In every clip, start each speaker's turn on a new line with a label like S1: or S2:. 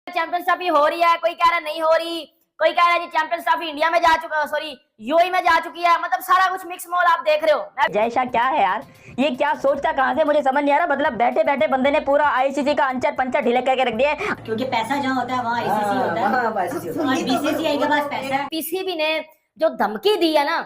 S1: Champions trophy हो रही है, कोई कह रहा नहीं हो रही, कोई कह रहा है जी चैंपियंस ट्रॉफी इंडिया में जा चुका, सॉरी यूएई में जा चुकी है। मतलब सारा कुछ मिक्स मोल आप देख रहे हो।
S2: जय शाह क्या है यार, ये क्या सोचता कहां से मुझे समझ नहीं आ रहा। मतलब बैठे बैठे बंदे ने पूरा आईसीसी का अंचर पंचर ढीले करके रख दिया है।
S3: क्योंकि पैसा जहाँ होता है वहाँ आईसीसी होता है और बीसीसीआई के पास पैसा है।
S1: पीसीबी ने जो धमकी दी है ना,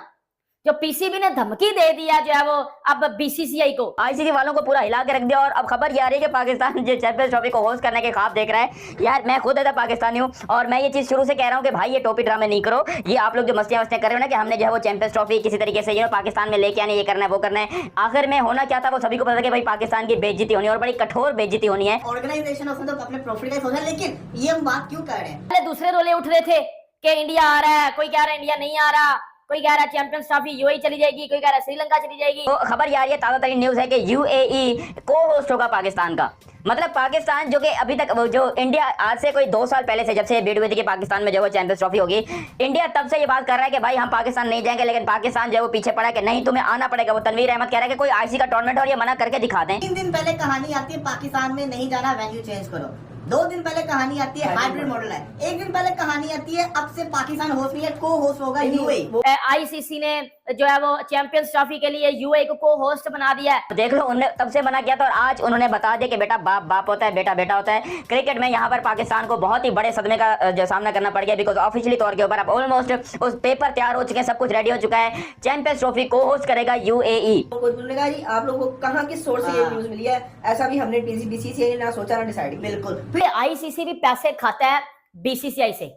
S1: जो पीसीबी ने धमकी दे दिया जो है वो अब बीसीसीआई को,
S2: आईसीसी वालों को पूरा हिला के रख दिया। और अब खबर ये आ रही है कि पाकिस्तान जो चैंपियंस ट्रॉफी को होस्ट करने के ख्वाब देख रहा है। यार मैं खुद ऐसा पाकिस्तानी हूँ और मैं ये चीज शुरू से कह रहा हूँ कि भाई ये टोपी ड्रामे नहीं करो। ये आप लोग जो मस्तियां कर रहे हो ना कि हमने जो है वो चैंपियंस ट्रॉफी किसी तरीके से ये पाकिस्तान में लेके आने, ये करना है वो करना है। आखिर में होना क्या था वो सभी को पता था कि भाई पाकिस्तान की बेइज्जती होनी है और बड़ी कठोर बेइज्जती होनी है।
S3: ऑर्गेनाइजेशन उसने तो अपने प्रॉफिट का सोचा, लेकिन ये हम बात क्यों कर रहे हैं?
S1: दूसरे रोले उठ रहे थे कि इंडिया आ रहा है, कोई कह रहा है इंडिया नहीं आ रहा, कोई कह रहा है चैंपियंस ट्रॉफी यूएई चली जाएगी, कोई कह रहा है श्रीलंका चली जाएगी।
S2: तो खबर ये आ रही है, ताजा तरीन न्यूज है कि यूएई को होस्ट होगा पाकिस्तान का। मतलब पाकिस्तान जो कि अभी तक जो इंडिया आज से कोई 2 साल पहले से जब से बीट हुई थी कि पाकिस्तान में जो वो चैंपियंस ट्रॉफी होगी, इंडिया तब से ये बात कर रहा है कि भाई हम पाकिस्तान नहीं जाएंगे। लेकिन पाकिस्तान जो है वो पीछे पड़ा है कि नहीं तुम्हें आना पड़ेगा। वो तनवीर अहमद कह रहा है कि कोई आईसी का टूर्नामेंट और ये मना करके दिखा दें।
S3: 3 दिन पहले कहानी आती है पाकिस्तान में नहीं जाना, वेन्यू चेंज करो। 2 दिन पहले कहानी आती है हाइब्रिड मॉडल है। 1 दिन पहले कहानी आती है अब से पाकिस्तान होस्ट नहीं है, को होस्ट होगा यूएई।
S1: आईसीसी ने जो है वो चैंपियंस ट्रॉफी के लिए यूएई को होस्ट बना दिया है।
S2: देख लो, उन्होंने तब से मना किया था और आज उन्होंने बता दिया कि बेटा बाप बाप होता है, बेटा बेटा होता है। क्रिकेट में यहाँ पर पाकिस्तान को बहुत ही बड़े सदमे का जो सामना करना पड़ गया, बिकॉज ऑफिशियली तौर के ऊपर अब ऑलमोस्ट उस पेपर तैयार हो चुके हैं, सब कुछ रेडी हो चुका है। चैंपियंस ट्रॉफी को होस्ट करेगा यूएई।
S4: बोलने जी आप लोगों को कहाँ किस सोर्स से ये न्यूज मिली है? ऐसा भी हमने बीसीसीआई ने ना सोचा ना डिसाइड।
S3: बिल्कुल,
S1: फिर आईसीसी भी पैसे खाता है बीसीसीआई से।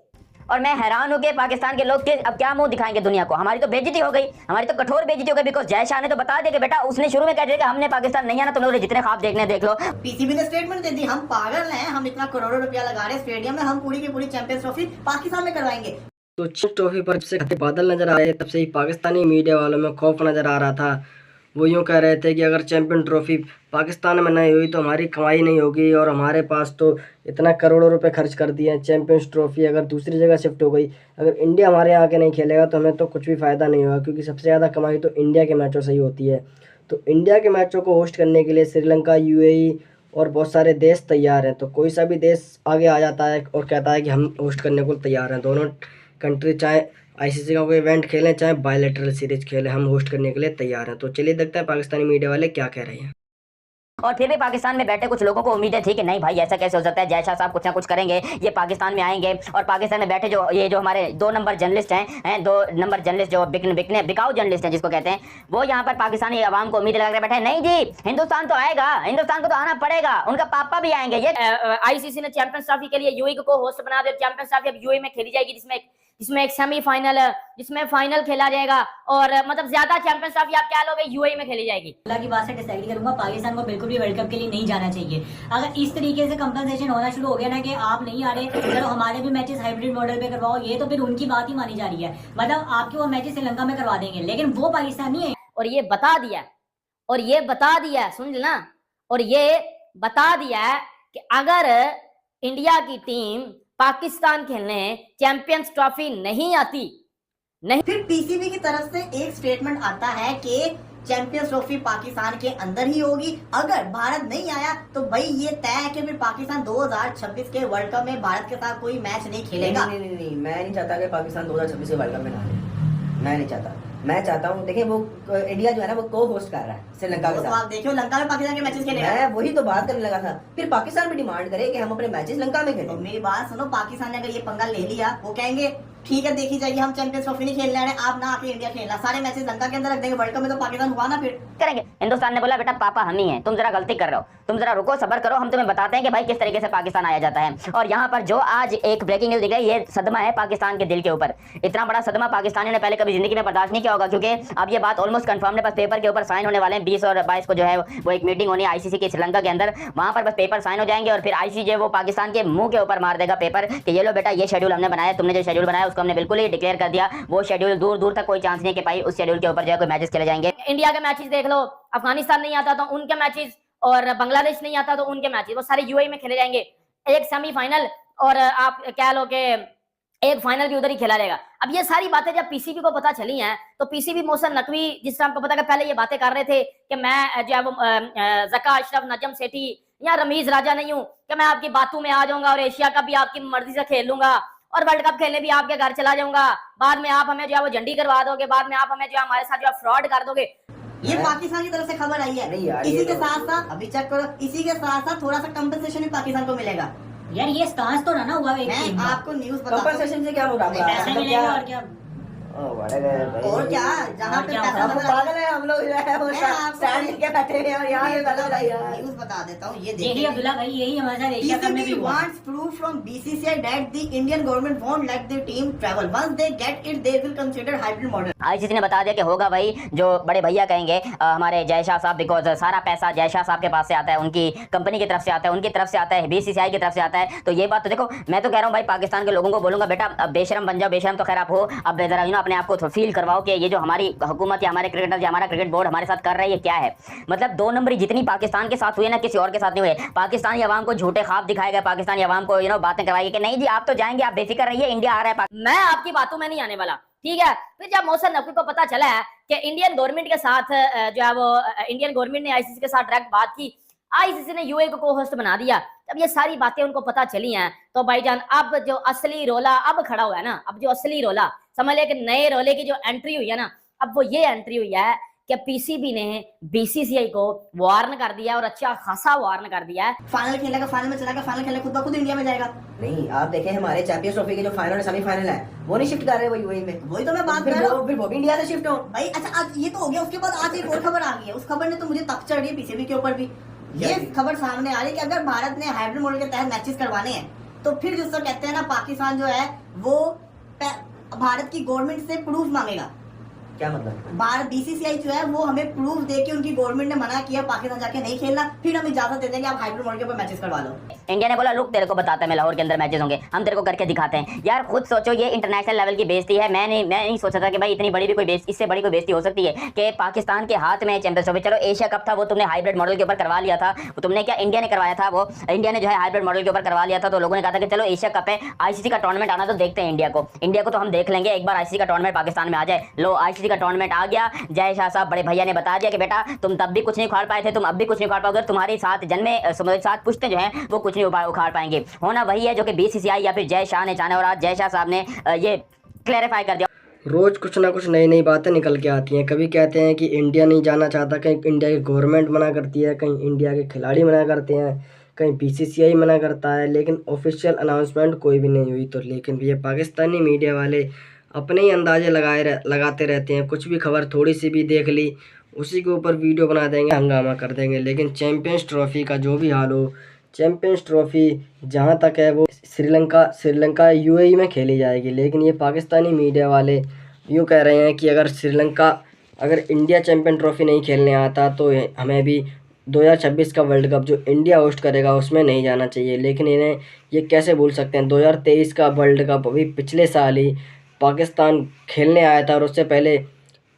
S2: और मैं हैरान हो गया पाकिस्तान के लोग कि अब क्या मुंह दिखाएंगे दुनिया को। हमारी तो बेइज्जती हो गई, हमारी तो कठोर बेइज्जती हो गई। बिकॉज जय शाह ने तो बता दिया कि बेटा, उसने शुरू में कह दिया कि हमने पाकिस्तान नहीं आना, तुम लोग जितने ख्वाब देखने देख लो।
S3: पीसीबी ने स्टेटमेंट दे दी, हम पागल हैं, हम इतना करोड़ों रुपया लगा रहे हैं स्टेडियम में, हम पूरी की पूरी चैंपियंस ट्रॉफी पाकिस्तान में करवाएंगे।
S5: तो चैंपियंस ट्रॉफी पर जब से खतरे बादल नजर आए तब से ही पाकिस्तानी मीडिया वालों में खौफ नजर आ रहा था। वो यूँ कह रहे थे कि अगर चैंपियन ट्रॉफी पाकिस्तान में नहीं हुई तो हमारी कमाई नहीं होगी और हमारे पास तो इतना करोड़ों रुपए खर्च कर दिए हैं। चैंपियंस ट्रॉफी अगर दूसरी जगह शिफ्ट हो गई, अगर इंडिया हमारे यहाँ आके नहीं खेलेगा तो हमें तो कुछ भी फ़ायदा नहीं होगा, क्योंकि सबसे ज़्यादा कमाई तो इंडिया के मैचों से ही होती है। तो इंडिया के मैचों को होस्ट करने के लिए श्रीलंका, यूएई और बहुत सारे देश तैयार हैं। तो कोई सा भी देश आगे आ जाता है और कहता है कि हम होस्ट करने को तैयार हैं। दोनों कंट्री चाहे आईसीसी का कोई इवेंट खेलें चाहे बायलैटरल सीरीज खेलें, हम होस्ट करने के लिए तैयार हैं। तो चलिए देखते हैं पाकिस्तानी मीडिया वाले क्या कह रहे हैं।
S2: और फिर भी पाकिस्तान में बैठे कुछ लोगों को उम्मीदें थी कि नहीं भाई ऐसा कैसे हो सकता है, जय शाह साहब कुछ ना कुछ करेंगे, ये पाकिस्तान में आएंगे। और पाकिस्तान में बैठे जो हमारे 2 नंबर जर्नलिस्ट हैं 2 नंबर जर्नलिस्ट जो बिकाऊ जर्नलिस्ट हैं जिसको कहते हैं, वो यहाँ पर पाकिस्तानी आवाम को उम्मीद लगा कर बैठे। नहीं जी, हिंदुस्तान तो आएगा, हिंदुस्तान को तो आना पड़ेगा, उनका पापा भी आएंगे। ये
S1: आईसीसी ने चैंपियंस ट्रॉफी के लिए यूएई को होस्ट बना दिया। चैंपियंस ट्रॉफी अब यूएई में खेली जाएगी, जिसमें एक सेमीफाइनल, जिसमें फाइनल खेला जाएगा। और मतलब ज्यादा चैंपियंस ट्रॉफी आप क्या लोगे यूएई में खेली जाएगी।
S3: अल्लाह की बात से डिसाइड करूंगा, पाकिस्तान को बिल्कुल भी वर्ल्ड कप के लिए नहीं जाना चाहिए। अगर इस तरीके से कंपनसेशन होना शुरू हो गया ना कि आप नहीं आ रहे, चलो हमारे भी मैचेस हाइब्रिड मॉडल पे करवाओ, ये तो फिर उनकी बात ही मानी जा रही है। मतलब आपके वो मैचेस श्रीलंका में करवा देंगे, लेकिन वो पाकिस्तान नहीं है।
S1: और ये बता दिया सुन लेना, और ये बता दिया है कि अगर इंडिया की टीम पाकिस्तान खेलने चैंपियंस ट्रॉफी नहीं आती, नहीं,
S3: फिर पीसीबी की तरफ से एक स्टेटमेंट आता है कि चैंपियंस ट्रॉफी पाकिस्तान के अंदर ही होगी। अगर भारत नहीं आया तो भाई ये तय है कि फिर पाकिस्तान 2026 के वर्ल्ड कप में भारत के साथ कोई मैच नहीं खेलेगा।
S4: नहीं, मैं नहीं चाहता कि पाकिस्तान 2026 के वर्ल्ड कप में ना आए। मैं नहीं चाहता। मैं चाहता हूँ, देखिए वो इंडिया जो है ना वो को होस्ट कर रहा है श्रीलंका के
S3: तो
S4: साथ।
S3: आप देखियो लंका में पाकिस्तान के मैचेस खेलेगा।
S4: मैं वही तो बात करने लगा था। फिर पाकिस्तान भी डिमांड करे कि हम अपने मैचेस लंका में खेलें।
S3: तो मेरी बात सुनो, पाकिस्तान ने अगर ये पंगा ले लिया, वो कहेंगे ठीक है देखी जाएगी, हम चैंपियंस ट्रॉफी नहीं खेलने रहे, आप ना आके इंडिया खेलना, सारे मैचेस लंका के अंदर रख देंगे। वर्ल्ड कप में तो पाकिस्तान हुआ ना, फिर
S2: करेंगे। हिंदुस्तान ने बोला बेटा पापा हम ही हैं, तुम जरा गलती कर रहे हो, तुम जरा रुको सब्र करो, हम तुम्हें बताते हैं कि भाई किस तरीके से पाकिस्तान आया जाता है। और यहाँ पर जो आज एक ब्रेकिंग न्यूज दिख रही है, ये सदमा है पाकिस्तान के दिल के ऊपर। इतना बड़ा सदमा पाकिस्तानियों ने पहले कभी जिंदगी में बर्दाश्त नहीं किया होगा, क्योंकि अब ये बात ऑलमोस्ट कंफर्म है। बस पेपर के ऊपर साइन होने वाले हैं 20 और 22 को जो है वो एक मीटिंग होनी है आईसीसी की श्रीलंका के अंदर। वहां पर बस पेपर साइन हो जाएंगे और फिर आईसीसी वो पाकिस्तान के मुंह के ऊपर मार देगा पेपर कि ये लो बेटा ये शेड्यूल हमने बनाया, तुमने जो शेड्यूल बनाया उसको हमने बिल्कुल ही डिक्लेयर कर दिया। वो शेड्यूल दूर दूर तक कोई चांस नहीं कि भाई उस शेड्यूल के ऊपर जो है कोई मैचेस खेले जाएंगे।
S1: इंडिया के मैचेस देख लो, अफगानिस्तान नहीं आता तो उनके मैचेस, और बांग्लादेश नहीं आता तो उनके मैचेस, वो सारे यूएई में खेले जाएंगे। एक सेमीफाइनल और आप क्या लो के एक फाइनल भी उधर ही खेला जाएगा। अब ये सारी बातें जब पीसीबी को पता चली हैं तो पीसीबी मोहसिन नकवी, जिससे हमको पता है पहले ये बातें कर रहे थे कि मैं जो है वो जका अशरफ, नजम सेठी, यहाँ रमीज राजा नहीं हूँ कि मैं आपकी बातों में आ जाऊंगा और एशिया कप भी आपकी मर्जी से खेल लूंगा और वर्ल्ड कप खेलने भी आपके घर चला जाऊंगा। बाद में आप हमें जो है वो झंडी करवा दोगे, बाद में आप हमें जो है हमारे साथ जो है फ्रॉड कर दोगे।
S3: ये पाकिस्तान की तरफ से खबर आई है।
S4: नहीं यार,
S3: इसी
S4: ये
S3: के
S4: तो-
S3: साथ साथ अभी चेक करो, इसी के साथ साथ थोड़ा सा कंपनसेशन भी पाकिस्तान को मिलेगा। यार ये स्टांस तो ना हुआ है, मैं आपको न्यूज बता
S4: कंपनसेशन से क्या मुराद है?
S3: पैसे
S4: मतलब
S3: मिलेंगे
S4: क्या?
S3: और क्या
S4: ओ, बड़े गए भाई।
S3: और क्या, जहाँ पे
S1: क्या
S3: पैसा
S4: हम
S3: नजर
S4: पागल हैं हम लोग, जो है वो
S3: मैं आपको-
S4: स्टैंड लेके बैठे हैं और यहाँ पे बता रहा है यार।
S3: न्यूज बता देता हूँ, ये
S1: यही
S3: देखिए।
S1: अब्दुल्ला भाई, यही हमारे साथ एशिया कप में भी
S3: PCB
S1: हुआ।
S3: wants proof from BCCI that the Indian government won't let the team travel. Once they get it, they will consider hybrid model.
S2: ICC ने बता दिया कि होगा वही जो बड़े भैया कहेंगे, हमारे जय शाह साहब, बिकॉज सारा पैसा जय शाह साहब के पास से आता है, उनकी कंपनी की तरफ से आता है, उनकी तरफ से आता है, बीसीसीआई की तरफ से आता है। तो ये बात तो देखो, मैं तो कह रहा हूँ भाई पाकिस्तान के लोगों को बोलूंगा, बेटा अब बेशरम बन जाओ। बेशरम तो खैर आप हो, अब जरा अपने आप को फील करवाओ कि ये जो हमारी हुकूमत या हमारे क्रिकेटर या हमारा क्रिकेट बोर्ड हमारे साथ कर रही है क्या है। मतलब 2 नंबरी जितनी पाकिस्तान के साथ हुई ना, किसी और के साथ नहीं हुए। पाकिस्तानी अवाम को झूठे ख्वाब दिखाए गए, पाकिस्तानी अवाम को बातें करवाई गई कि नहीं जी आप तो जाएंगे, आप बेफिक्र रहिए, इंडिया आ रहा है।
S1: मैं आपकी बातों में नहीं आने वाला, ठीक है। फिर जब मोहसिन नकवी को पता चला है कि इंडियन गवर्नमेंट के साथ जो है वो इंडियन गवर्नमेंट ने आईसीसी के साथ डायरेक्ट बात की, आईसीसी ने यूए को होस्ट बना दिया, जब ये सारी बातें उनको पता चली हैं तो भाईजान अब जो असली रोला अब खड़ा हुआ है ना, अब जो असली रोला समझ ले कि नए रोले की जो एंट्री हुई है ना, अब वो ये एंट्री हुई है कि पीसीबी ने बीसीसीआई को वार्न कर दिया और अच्छा खासा वार्न कर दिया है।
S3: फाइनल खेलेगा, फाइनल में चला गया, फाइनल खेलने खुद ब खुद इंडिया में जाएगा।
S4: नहीं आप देखें, हमारे चैंपियंस ट्रॉफी के जो फाइनल और सेमीफाइनल है वो नहीं शिफ्ट कर रहे वो यूएई में।
S3: वही तो मैं बात
S4: फिर
S3: कर रहा
S4: वो
S3: हूँ
S4: फिर वो भी इंडिया से शिफ्ट हो
S3: भाई। अच्छा आज ये तो हो गया, उसके बाद आज एक और खबर आ गई है। उस खबर ने तो मुझे तक चढ़ रही है पीसीबी के ऊपर भी। ये खबर सामने आ रही है कि अगर भारत ने हाइब्रिड मॉडल के तहत मैचेस करवाने हैं तो फिर जिसको कहते हैं ना, पाकिस्तान जो है वो भारत की गवर्नमेंट से प्रूफ मांगेगा।
S4: क्या मतलब?
S3: भारत बीसीसीआई जो है वो हमें प्रूफ दे के, उनकी गवर्नमेंट ने मना किया पाकिस्तान जाके नहीं खेलना, फिर हम इजाजत दे देंगे आप हाइब्रिड मॉडल के ऊपर मैचेस करवा लो।
S2: इंडिया ने बोला रुक तेरे को बताते हैं, मैं लाहौर के अंदर मैचेस होंगे, हम तेरे को करके दिखाते हैं। यार खुद सोचो, ये इंटरनेशनल लेवल की बेइज्जती है। मैं नहीं सोचा था कि भाई इतनी बड़ी भी कोई बेइज्जती, इससे बड़ी कोई बेइज्जती हो सकती है कि पाकिस्तान के हाथ में चैंपियंस ट्रॉफी। चलो एशिया कप था वो तुमने हाइब्रिड मॉडल के ऊपर करवा लिया था, तुमने क्या इंडिया ने करवाया था, वो इंडिया ने जो है हाइब्रिड मॉडल के ऊपर करवा लिया था। तो लोगों ने कहा था कि चलो एशिया कप है, आईसीसी का टूर्नामेंट आना तो देखते हैं इंडिया को तो हम देख लेंगे, एक बार आईसीसी का टूर्नामेंट पाकिस्तान में आ जाए। लो आईसीसी का टूर्नामेंट आ गया, जय शाह साहब बड़े भैया ने बता दिया कि बेटा तुम तब भी कुछ नहीं उखाड़ पाए थे, तुम अब भी कुछ नहीं उखाड़ पाओगे, तुम्हारी साथ जन्मे साथ पुश्ते जो हैं वो कुछ नहीं उखाड़ पाएंगे। होना वही है जो कि बीसीसीआई या फिर जय शाह ने जाना, और आज जय शाह साहब ने ये क्लैरिफाई कर दिया।
S5: रोज़ कुछ ना कुछ नई नई बातें निकल के आती हैं। कभी कहते हैं कि इंडिया नहीं जाना चाहता, कहीं इंडिया की गवर्नमेंट मना करती है, कहीं इंडिया के खिलाड़ी मना करते हैं, कहीं बीसीसीआई मना करता है, लेकिन ऑफिशियल अनाउंसमेंट कोई भी नहीं हुई। तो लेकिन ये पाकिस्तानी मीडिया वाले अपने ही अंदाजे लगाते रहते हैं। कुछ भी खबर थोड़ी सी भी देख ली उसी के ऊपर वीडियो बना देंगे, हंगामा कर देंगे। लेकिन चैम्पियंस ट्रॉफ़ी का जो भी हाल हो, चैम्पियंस ट्रॉफ़ी जहाँ तक है वो श्रीलंका यूएई में खेली जाएगी। लेकिन ये पाकिस्तानी मीडिया वाले यूँ कह रहे हैं कि अगर इंडिया चैम्पियन ट्रॉफ़ी नहीं खेलने आता तो हमें भी 2026 का वर्ल्ड कप जो इंडिया होस्ट करेगा उसमें नहीं जाना चाहिए। लेकिन इन्हें ये कैसे भूल सकते हैं, 2023 का वर्ल्ड कप अभी पिछले साल ही पाकिस्तान खेलने आया था और उससे पहले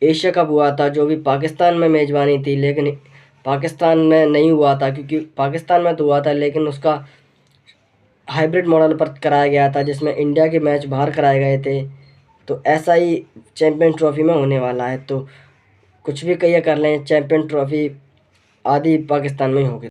S5: एशिया कप हुआ था जो भी पाकिस्तान में मेज़बानी थी, लेकिन पाकिस्तान में नहीं हुआ था, क्योंकि पाकिस्तान में तो हुआ था लेकिन उसका हाइब्रिड मॉडल पर कराया गया था जिसमें इंडिया के मैच बाहर कराए गए थे। तो ऐसा ही चैम्पियन ट्रॉफ़ी में होने वाला है। तो कुछ भी कहिए कर लें, चैम्पियन ट्रॉफ़ी आधी पाकिस्तान में ही होगी।